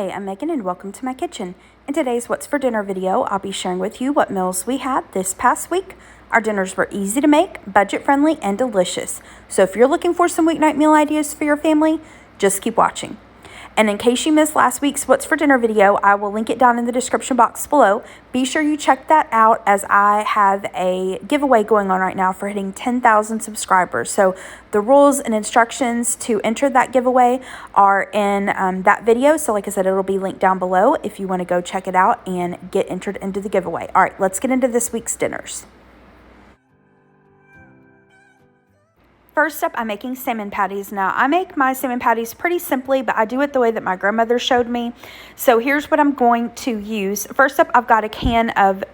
Hi, I'm Megan and welcome to my kitchen. In today's What's for Dinner video, I'll be sharing with you what meals we had this past week. Our dinners were easy to make, budget-friendly, and delicious. So if you're looking for some weeknight meal ideas for your family, just keep watching. And in case you missed last week's What's for Dinner video, I will link it down in the description box below. Be sure you check that out as I have a giveaway going on right now for hitting 10,000 subscribers. So the rules and instructions to enter that giveaway are in that video. So like I said, it'll be linked down below if you want to go check it out and get entered into the giveaway. All right, let's get into this week's dinners. First up, I'm making salmon patties. Now, I make my salmon patties pretty simply, but I do it the way that my grandmother showed me. So here's what I'm going to use. First up, I've got a can of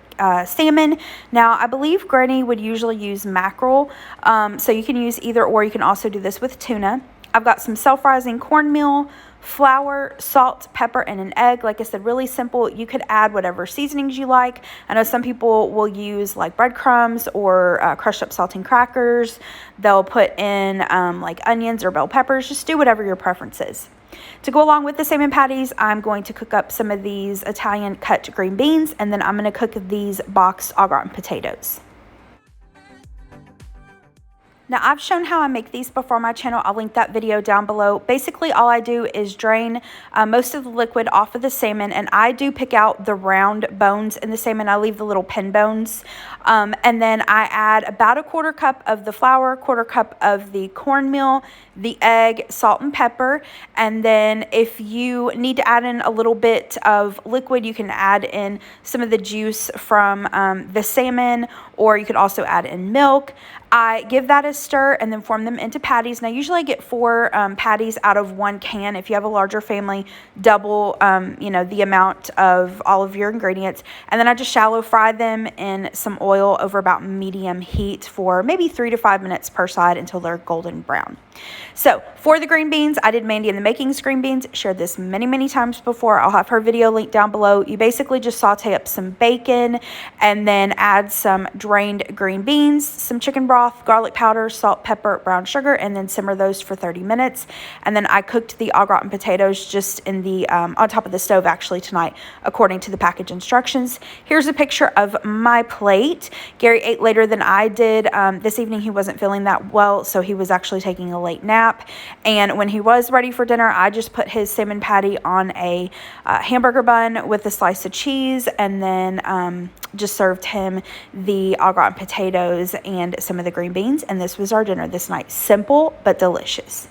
salmon. Now, I believe Granny would usually use mackerel, so you can use either or. You can also do this with tuna. I've got some self-rising cornmeal, flour, salt, pepper, and an egg. Like I said, really simple. You could add whatever seasonings you like. I know some people will use like breadcrumbs or crushed up saltine crackers. They'll put in like onions or bell peppers. Just do whatever your preference is. To go along with the salmon patties, I'm going to cook up some of these Italian cut green beans, and then I'm going to cook these boxed au gratin potatoes. Now, I've shown how I make these before on my channel. I'll link that video down below. Basically, all I do is drain most of the liquid off of the salmon, and I do pick out the round bones in the salmon. I leave the little pin bones. And then I add about a quarter cup of the flour, quarter cup of the cornmeal, the egg, salt, and pepper. And then if you need to add in a little bit of liquid, you can add in some of the juice from the salmon, or you could also add in milk. I give that a stir and then form them into patties. Now, usually I get 4 patties out of 1 can. If you have a larger family, double, the amount of all of your ingredients. And then I just shallow fry them in some oil over about medium heat for maybe 3 to 5 minutes per side until they're golden brown. So for the green beans, I did Mandy in the Makings green beans. Shared this many, many times before. I'll have her video linked down below. You basically just saute up some bacon and then add some drained green beans, some chicken broth, garlic powder, salt, pepper, brown sugar, and then simmer those for 30 minutes. And then I cooked the au gratin potatoes just in the on top of the stove actually tonight, according to the package instructions. Here's a picture of my plate. Gary ate later than I did. This evening he wasn't feeling that well, so he was actually taking a late nap. And when he was ready for dinner, I just put his salmon patty on a hamburger bun with a slice of cheese, and then just served him the au gratin potatoes and some of the green beans. And this was our dinner this night. Simple but delicious.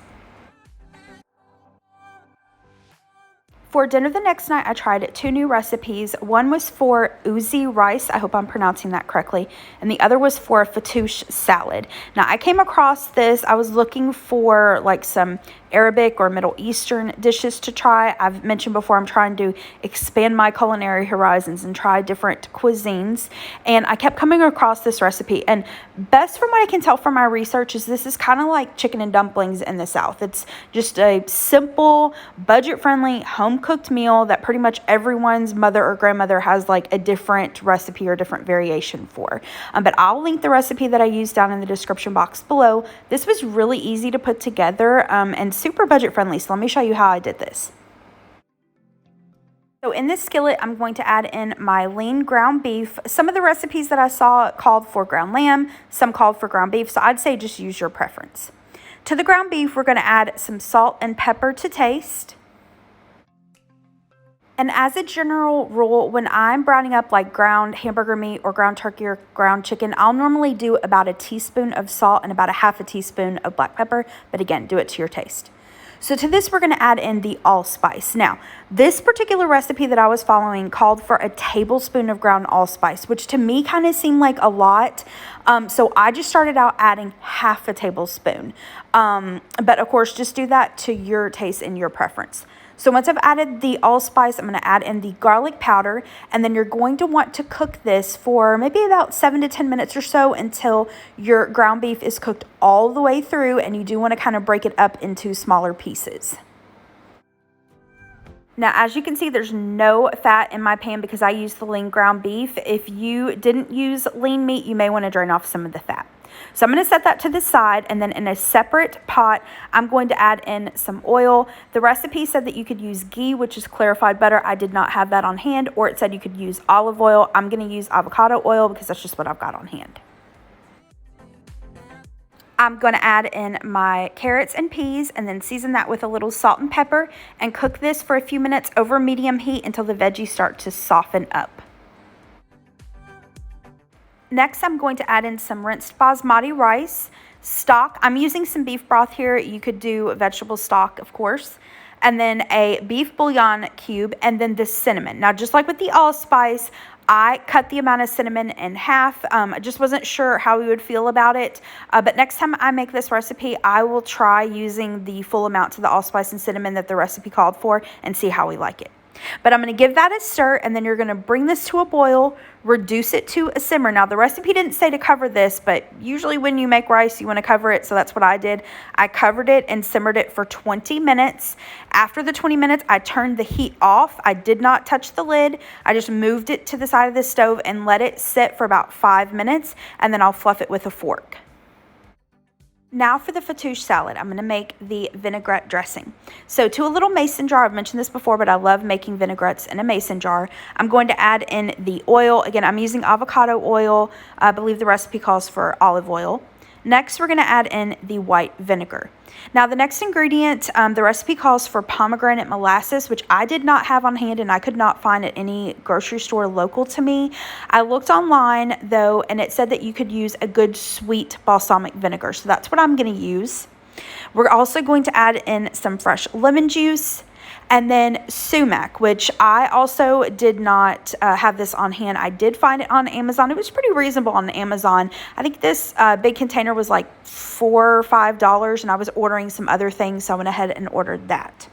For dinner the next night, I tried 2 new recipes. One was for Ouzi Rice, I hope I'm pronouncing that correctly, and the other was for Fattoush Salad. Now, I came across this, I was looking for like some Arabic or Middle Eastern dishes to try. I've mentioned before I'm trying to expand my culinary horizons and try different cuisines, and I kept coming across this recipe, and best from what I can tell from my research is this is kind of like chicken and dumplings in the South. It's just a simple, budget-friendly, home-cooked meal that pretty much everyone's mother or grandmother has like a different recipe or different variation for. But I'll link the recipe that I used down in the description box below. This was really easy to put together and super budget friendly. So let me show you how I did this. So in this skillet, I'm going to add in my lean ground beef. Some of the recipes that I saw called for ground lamb, some called for ground beef. So I'd say just use your preference. To the ground beef, we're going to add some salt and pepper to taste. And as a general rule, when I'm browning up like ground hamburger meat or ground turkey or ground chicken, I'll normally do about a teaspoon of salt and about a half a teaspoon of black pepper. But again, do it to your taste. So to this, we're going to add in the allspice. Now, this particular recipe that I was following called for a tablespoon of ground allspice, which to me kind of seemed like a lot. So I just started out adding half a tablespoon. But of course, just do that to your taste and your preference. So once I've added the allspice, I'm going to add in the garlic powder, and then you're going to want to cook this for maybe about 7 to 10 minutes or so until your ground beef is cooked all the way through, and you do want to kind of break it up into smaller pieces. Now, as you can see, there's no fat in my pan because I used the lean ground beef. If you didn't use lean meat, you may want to drain off some of the fat. So I'm going to set that to the side, and then in a separate pot, I'm going to add in some oil. The recipe said that you could use ghee, which is clarified butter. I did not have that on hand, or it said you could use olive oil. I'm going to use avocado oil because that's just what I've got on hand. I'm going to add in my carrots and peas and then season that with a little salt and pepper and cook this for a few minutes over medium heat until the veggies start to soften up. Next, I'm going to add in some rinsed basmati rice, stock. I'm using some beef broth here. You could do vegetable stock, of course. And then a beef bouillon cube, and then the cinnamon. Now, just like with the allspice, I cut the amount of cinnamon in half. I just wasn't sure how we would feel about it. But next time I make this recipe, I will try using the full amount to the allspice and cinnamon that the recipe called for and see how we like it. But I'm going to give that a stir, and then you're going to bring this to a boil, reduce it to a simmer. Now, the recipe didn't say to cover this, but usually when you make rice, you want to cover it, so that's what I did. I covered it and simmered it for 20 minutes. After the 20 minutes, I turned the heat off. I did not touch the lid. I just moved it to the side of the stove and let it sit for about 5 minutes, and then I'll fluff it with a fork. Now for the fattoush salad, I'm going to make the vinaigrette dressing. So to a little mason jar, I've mentioned this before, but I love making vinaigrettes in a mason jar. I'm going to add in the oil. Again, I'm using avocado oil. I believe the recipe calls for olive oil. Next, we're going to add in the white vinegar. Now, the next ingredient, the recipe calls for pomegranate molasses, which I did not have on hand and I could not find at any grocery store local to me. I looked online, though, and it said that you could use a good sweet balsamic vinegar. So that's what I'm going to use. We're also going to add in some fresh lemon juice. And then sumac, which I also did not have this on hand. I did find it on Amazon. It was pretty reasonable on Amazon. I think this big container was like $4 or $5, and I was ordering some other things, so I went ahead and ordered that.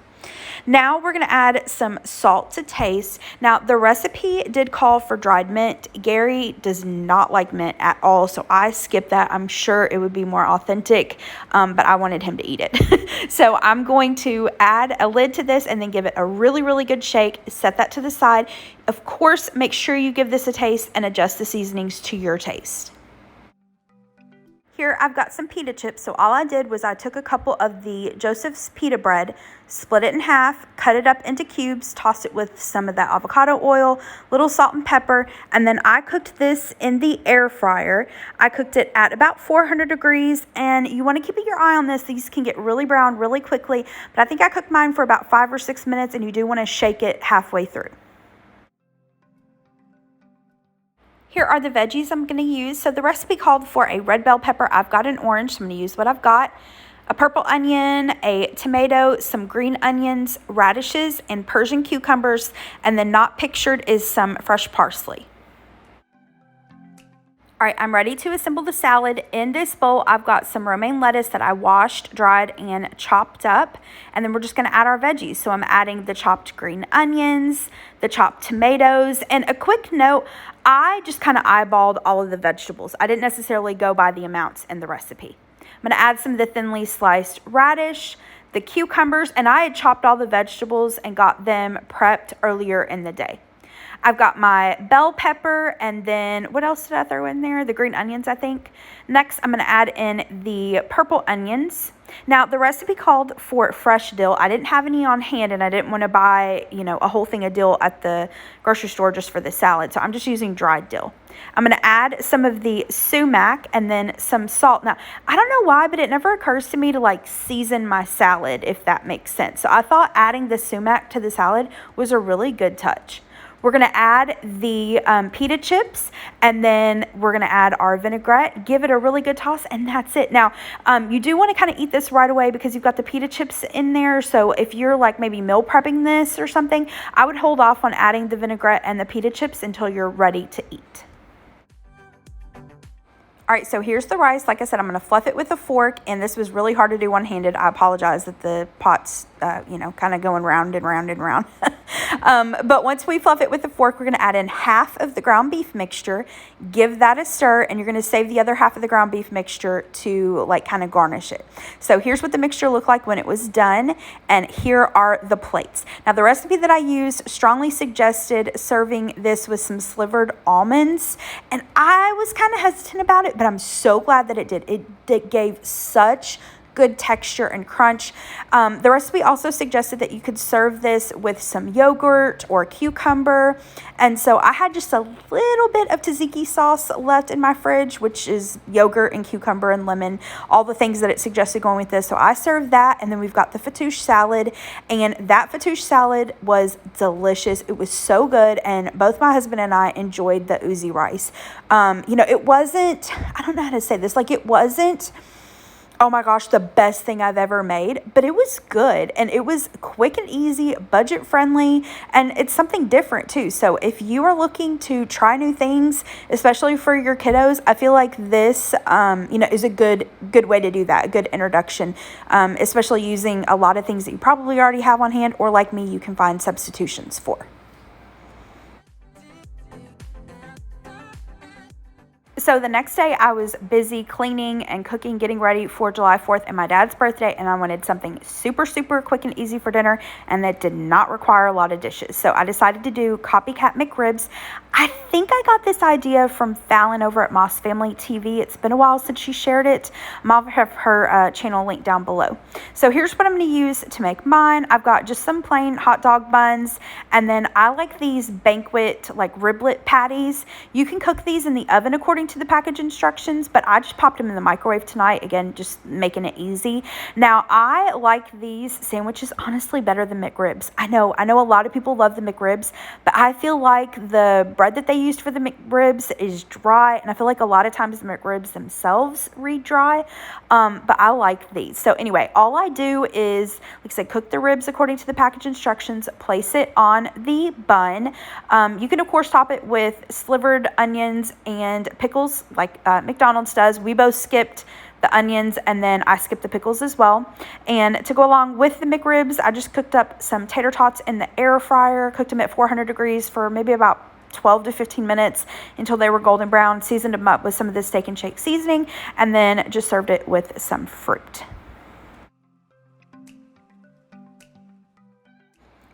Now we're going to add some salt to taste. Now, the recipe did call for dried mint. Gary does not like mint at all, so I skipped that. I'm sure it would be more authentic, but I wanted him to eat it. So I'm going to add a lid to this and then give it a really, really good shake. Set that to the side. Of course, make sure you give this a taste and adjust the seasonings to your taste. Here I've got some pita chips, so all I did was I took a couple of the Joseph's pita bread, split it in half, cut it up into cubes, tossed it with some of that avocado oil, little salt and pepper, and then I cooked this in the air fryer. I cooked it at about 400 degrees, and you want to keep your eye on this. These can get really brown really quickly, but I think I cooked mine for about 5 or 6 minutes, and you do want to shake it halfway through. Here are the veggies I'm going to use. So the recipe called for a red bell pepper. I've got an orange, so I'm going to use what I've got. A purple onion, a tomato, some green onions, radishes, and Persian cucumbers. And then not pictured is some fresh parsley. All right, I'm ready to assemble the salad. In this bowl, I've got some romaine lettuce that I washed, dried, and chopped up. And then we're just going to add our veggies. So I'm adding the chopped green onions, the chopped tomatoes. And a quick note, I just kind of eyeballed all of the vegetables. I didn't necessarily go by the amounts in the recipe. I'm going to add some of the thinly sliced radish, the cucumbers, and I had chopped all the vegetables and got them prepped earlier in the day. I've got my bell pepper, and then what else did I throw in there? The green onions, I think. Next, I'm going to add in the purple onions. Now, the recipe called for fresh dill. I didn't have any on hand, and I didn't want to buy, a whole thing of dill at the grocery store just for the salad, so I'm just using dried dill. I'm going to add some of the sumac and then some salt. Now, I don't know why, but it never occurs to me to season my salad, if that makes sense. So I thought adding the sumac to the salad was a really good touch. We're going to add the pita chips, and then we're going to add our vinaigrette, give it a really good toss, and that's it. Now, you do want to kind of eat this right away because you've got the pita chips in there. So if you're maybe meal prepping this or something, I would hold off on adding the vinaigrette and the pita chips until you're ready to eat. All right, so here's the rice. Like I said, I'm going to fluff it with a fork, and this was really hard to do one-handed. I apologize that the pot's you know, kind of going round and round and round. But once we fluff it with a fork, we're going to add in half of the ground beef mixture, give that a stir, and you're going to save the other half of the ground beef mixture to like kind of garnish it. So here's what the mixture looked like when it was done, and here are the plates. Now the recipe that I used strongly suggested serving this with some slivered almonds, and I was kind of hesitant about it, but I'm so glad that it did. It gave such good texture and crunch. The recipe also suggested that you could serve this with some yogurt or cucumber, and so I had just a little bit of tzatziki sauce left in my fridge, which is yogurt and cucumber and lemon, all the things that it suggested going with this. So I served that, and then we've got the fattoush salad, and that fattoush salad was delicious. It was so good, and both my husband and I enjoyed the Ouzi rice. You know, it wasn't, I don't know how to say this, like it wasn't, oh my gosh, the best thing I've ever made, but it was good, and it was quick and easy, budget friendly, and it's something different too. So if you are looking to try new things, especially for your kiddos, I feel like this, you know, is a good way to do that, a good introduction, especially using a lot of things that you probably already have on hand, or like me, you can find substitutions for. So the next day I was busy cleaning and cooking, getting ready for July 4th and my dad's birthday, and I wanted something super, super quick and easy for dinner, and that did not require a lot of dishes. So I decided to do Copycat McRibs. I think I got this idea from Fallon over at Moss Family TV. It's been a while since she shared it. I'll have her channel linked down below. So here's what I'm going to use to make mine. I've got just some plain hot dog buns, and then I like these banquet like riblet patties. You can cook these in the oven according to the package instructions, but I just popped them in the microwave tonight, again just making it easy. Now I like these sandwiches honestly better than McRibs. I know a lot of people love the McRibs, but I feel like the bread that they used for the McRibs is dry, and I feel like a lot of times the McRibs themselves read dry, but I like these. So anyway, all I do is, like I said, cook the ribs according to the package instructions, place it on the bun. You can of course top it with slivered onions and pickles like McDonald's does. We both skipped the onions, and then I skipped the pickles as well. And to go along with the McRibs, I just cooked up some tater tots in the air fryer, cooked them at 400 degrees for maybe about 12 to 15 minutes until they were golden brown, seasoned them up with some of the Steak and Shake seasoning, and then just served it with some fruit.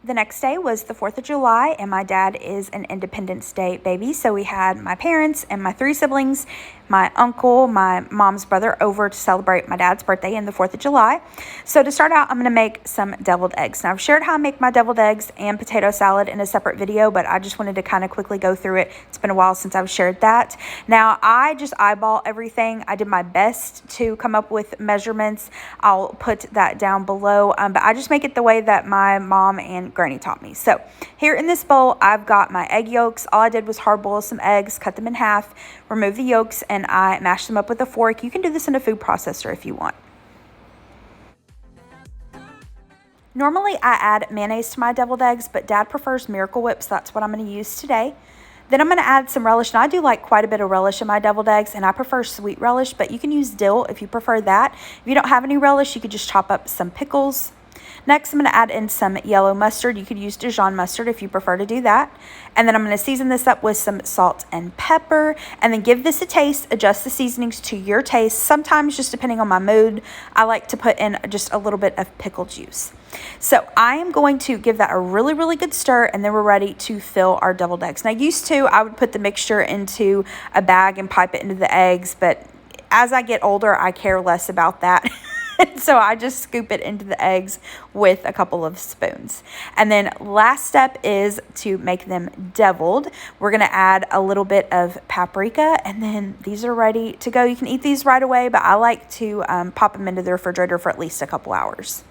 The next day was the 4th of July, and my dad is an Independence Day baby, so we had my parents and my 3 siblings, my uncle, my mom's brother over to celebrate my dad's birthday and the 4th of July. So to start out, I'm going to make some deviled eggs. Now I've shared how I make my deviled eggs and potato salad in a separate video, but I just wanted to kind of quickly go through it. It's been a while since I've shared that. Now I just eyeball everything. I did my best to come up with measurements. I'll put that down below, but I just make it the way that my mom and Granny taught me. So here in this bowl, I've got my egg yolks. All I did was hard boil some eggs, cut them in half, remove the yolks, and I mashed them up with a fork. You can do this in a food processor if you want. Normally I add mayonnaise to my deviled eggs, but Dad prefers Miracle Whip, so that's what I'm going to use today. Then I'm going to add some relish, and I do like quite a bit of relish in my deviled eggs, and I prefer sweet relish, but you can use dill if you prefer that. If you don't have any relish, you could just chop up some pickles. Next, I'm going to add in some yellow mustard. You could use Dijon mustard if you prefer to do that. And then I'm going to season this up with some salt and pepper, and then give this a taste. Adjust the seasonings to your taste. Sometimes, just depending on my mood, I like to put in just a little bit of pickle juice. So I am going to give that a really, really good stir, and then we're ready to fill our deviled eggs. Now, I would put the mixture into a bag and pipe it into the eggs, but as I get older, I care less about that. So I just scoop it into the eggs with a couple of spoons. And then last step is to make them deviled. We're going to add a little bit of paprika, and then these are ready to go. You can eat these right away, but I like to pop them into the refrigerator for at least a couple hours.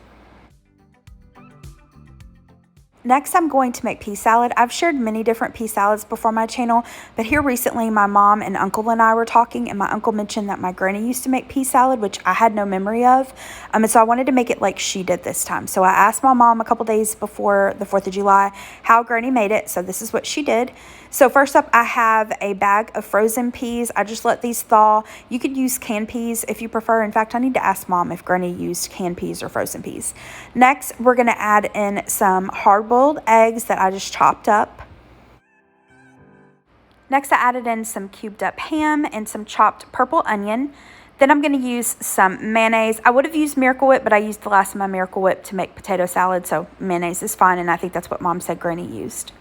Next, I'm going to make pea salad. I've shared many different pea salads before my channel, but here recently my mom and uncle and I were talking, and my uncle mentioned that my granny used to make pea salad, which I had no memory of. And so I wanted to make it like she did this time. So I asked my mom a couple days before the 4th of July how granny made it. So this is what she did. So first up, I have a bag of frozen peas. I just let these thaw. You could use canned peas if you prefer. In fact, I need to ask mom if granny used canned peas or frozen peas. Next, we're going to add in some hard-boiled eggs that I just chopped up. Next, I added in some cubed up ham and some chopped purple onion. Then I'm going to use some mayonnaise. I would have used Miracle Whip, but I used the last of my Miracle Whip to make potato salad, so mayonnaise is fine, and I think that's what mom said granny used.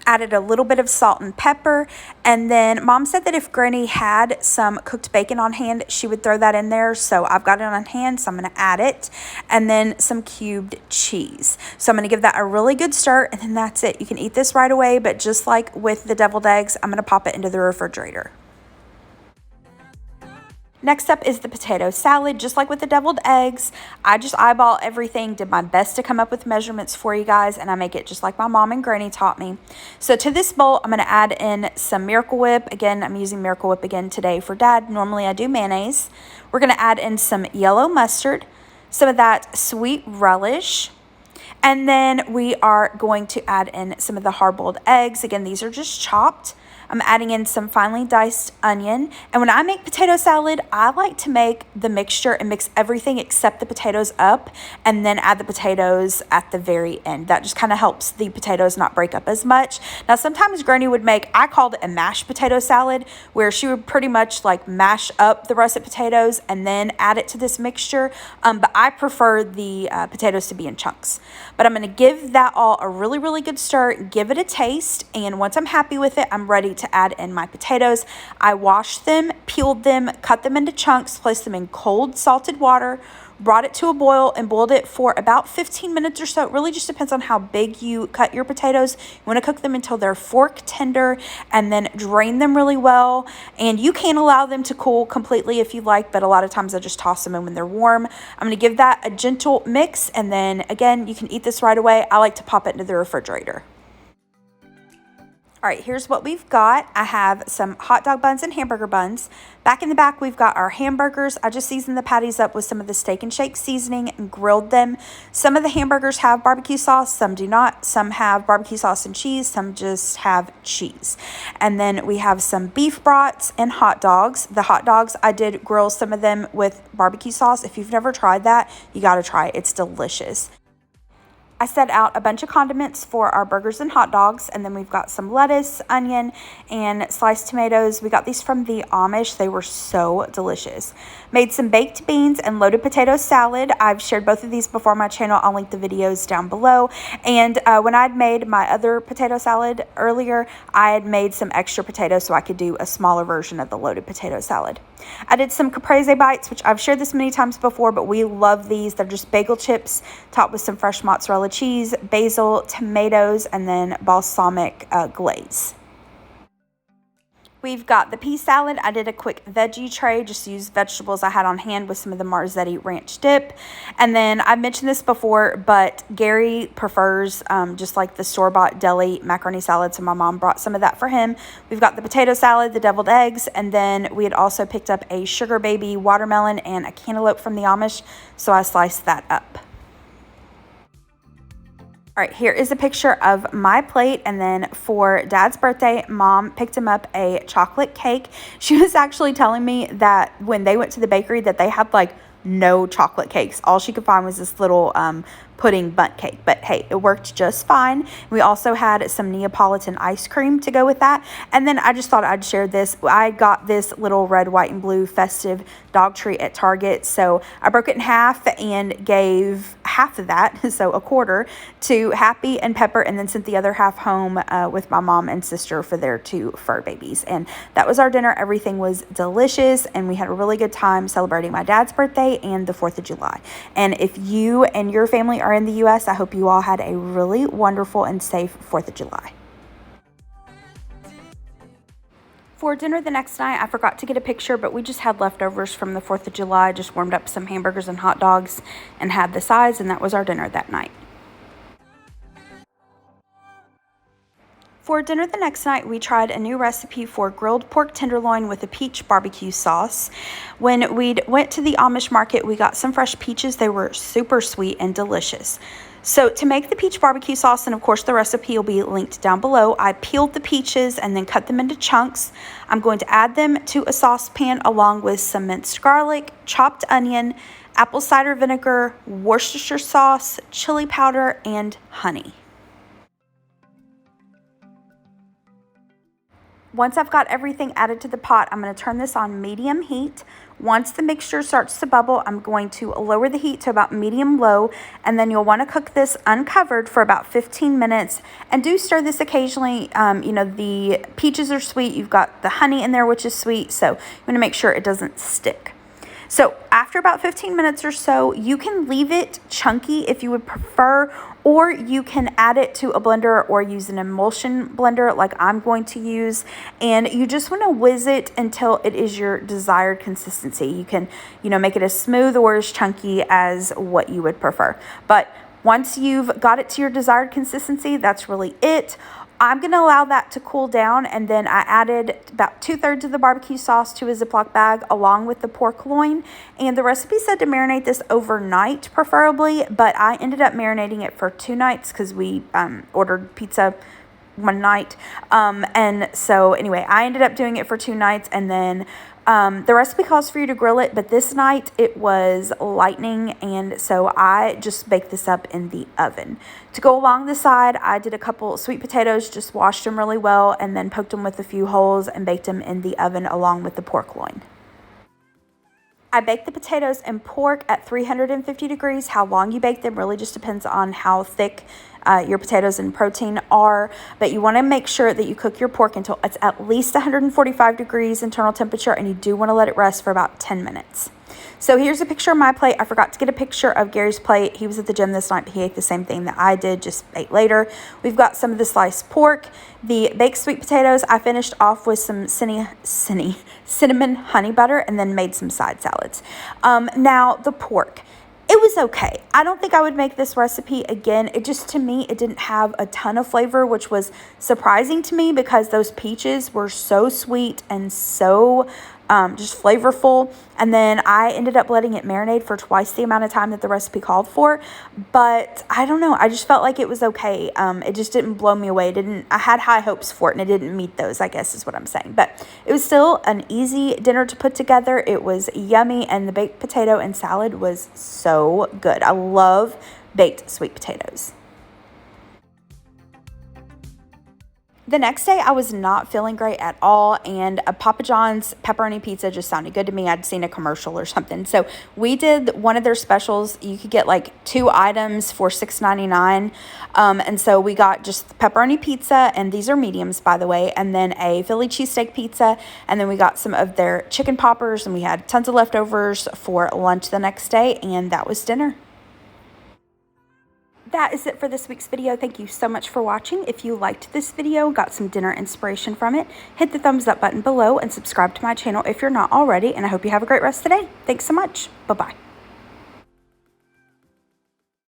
Added a little bit of salt and pepper, and then mom said that if granny had some cooked bacon on hand, she would throw that in there. So I've got it on hand, so I'm going to add it, and then some cubed cheese. So I'm going to give that a really good stir, and then that's it. You can eat this right away, but just like with the deviled eggs, I'm going to pop it into the refrigerator. Next up is the potato salad. Just like with the deviled eggs, I just eyeball everything, did my best to come up with measurements for you guys, and I make it just like my mom and granny taught me. So to this bowl, I'm going to add in some Miracle Whip. Again, I'm using Miracle Whip again today for Dad. Normally I do mayonnaise. We're going to add in some yellow mustard, some of that sweet relish, and then we are going to add in some of the hard-boiled eggs. Again, these are just chopped. I'm adding in some finely diced onion. And when I make potato salad, I like to make the mixture and mix everything except the potatoes up and then add the potatoes at the very end. That just kind of helps the potatoes not break up as much. Now, sometimes granny would make, I called it a mashed potato salad, where she would pretty much like mash up the russet potatoes and then add it to this mixture. But I prefer the potatoes to be in chunks. But I'm going to give that all a really, really good stir, give it a taste. And once I'm happy with it, I'm ready to add in my potatoes. I washed them, peeled them, cut them into chunks, placed them in cold salted water, brought it to a boil, and boiled it for about 15 minutes or so. It really just depends on how big you cut your potatoes. You want to cook them until they're fork tender, and then drain them really well. And you can allow them to cool completely if you like, but a lot of times I just toss them in when they're warm. I'm going to give that a gentle mix, and then again, you can eat this right away. I like to pop it into the refrigerator. All right, here's what we've got. I have some hot dog buns and hamburger buns. Back in the back, we've got our hamburgers. I just seasoned the patties up with some of the Steak and Shake seasoning and grilled them. Some of the hamburgers have barbecue sauce, some do not. Some have barbecue sauce and cheese, some just have cheese. And then we have some beef brats and hot dogs. The hot dogs, I did grill some of them with barbecue sauce. If you've never tried that, you got to try it. It's delicious. I set out a bunch of condiments for our burgers and hot dogs, and then we've got some lettuce, onion, and sliced tomatoes. We got these from the Amish. They were so delicious. Made some baked beans and loaded potato salad. I've shared both of these before on my channel. I'll link the videos down below. And when I'd made my other potato salad earlier, I had made some extra potatoes so I could do a smaller version of the loaded potato salad. I did some caprese bites, which I've shared this many times before, but we love these. They're just bagel chips topped with some fresh mozzarella cheese, basil, tomatoes, and then balsamic glaze. We've got the pea salad. I did a quick veggie tray, just used vegetables I had on hand with some of the Marzetti ranch dip. And then I mentioned this before, but Gary prefers just like the store-bought deli macaroni salad, so my mom brought some of that for him. We've got the potato salad, the deviled eggs, and then we had also picked up a sugar baby watermelon and a cantaloupe from the Amish, so I sliced that up. All right, here is a picture of my plate, and then for Dad's birthday, Mom picked him up a chocolate cake. She was actually telling me that when they went to the bakery that they had like no chocolate cakes. All she could find was this little pudding bundt cake, but hey, it worked just fine. We also had some Neapolitan ice cream to go with that, and then I just thought I'd share this. I got this little red, white, and blue festive dog treat at Target, so I broke it in half and gave half of that, so a quarter, to Happy and Pepper, and then sent the other half home with my mom and sister for their 2 fur babies. And that was our dinner. Everything was delicious, and we had a really good time celebrating my dad's birthday and the 4th of July. And if you and your family are in the U.S., I hope you all had a really wonderful and safe 4th of July. For dinner the next night, I forgot to get a picture, but we just had leftovers from the 4th of July, just warmed up some hamburgers and hot dogs and had the sides, and that was our dinner that night. For dinner the next night, we tried a new recipe for grilled pork tenderloin with a peach barbecue sauce. When we went to the Amish market, we got some fresh peaches. They were super sweet and delicious. So to make the peach barbecue sauce, and of course the recipe will be linked down below, I peeled the peaches and then cut them into chunks. I'm going to add them to a saucepan along with some minced garlic, chopped onion, apple cider vinegar, Worcestershire sauce, chili powder, and honey. Once I've got everything added to the pot, I'm going to turn this on medium heat. Once the mixture starts to bubble, I'm going to lower the heat to about medium-low, and then you'll want to cook this uncovered for about 15 minutes. And do stir this occasionally. You know, the peaches are sweet. You've got the honey in there, which is sweet, so you want to make sure it doesn't stick. So after about 15 minutes or so, you can leave it chunky if you would prefer, or you can add it to a blender or use an emulsion blender like I'm going to use. And you just want to whiz it until it is your desired consistency. You can, you know, make it as smooth or as chunky as what you would prefer. But once you've got it to your desired consistency, that's really it. I'm going to allow that to cool down, and then I added about 2/3 of the barbecue sauce to a Ziploc bag along with the pork loin. And the recipe said to marinate this overnight preferably, but I ended up marinating it for 2 nights because we ordered pizza one night. And so anyway, I ended up doing it for 2 nights, and then the recipe calls for you to grill it, but this night it was lightning, and so I just baked this up in the oven. To go along the side, I did a couple sweet potatoes, just washed them really well, and then poked them with a few holes and baked them in the oven along with the pork loin. I baked the potatoes and pork at 350 degrees. How long you bake them really just depends on how thick your potatoes and protein are, but you want to make sure that you cook your pork until it's at least 145 degrees internal temperature, and you do want to let it rest for about 10 minutes. So here's a picture of my plate. I forgot to get a picture of Gary's plate. He was at the gym this night, but he ate the same thing that I did, just ate later. We've got some of the sliced pork, the baked sweet potatoes. I finished off with some cinnamon honey butter, and then made some side salads. Now the pork. It was okay. I don't think I would make this recipe again. It just, to me, it didn't have a ton of flavor, which was surprising to me because those peaches were so sweet and so just flavorful. And then I ended up letting it marinate for twice the amount of time that the recipe called for. But I don't know. I just felt like it was okay. It just didn't blow me away. I had high hopes for it, and it didn't meet those, I guess is what I'm saying. But it was still an easy dinner to put together. It was yummy, and the baked potato and salad was so good. I love baked sweet potatoes. The next day, I was not feeling great at all, and a Papa John's pepperoni pizza just sounded good to me. I'd seen a commercial or something. So we did one of their specials. You could get like 2 items for $6.99. And so we got just the pepperoni pizza, and these are mediums, by the way, and then a Philly cheesesteak pizza. And then we got some of their chicken poppers, and we had tons of leftovers for lunch the next day, and that was dinner. That is it for this week's video. Thank you so much for watching. If you liked this video, got some dinner inspiration from it, hit the thumbs up button below and subscribe to my channel if you're not already. And I hope you have a great rest of the day. Thanks so much. Bye-bye.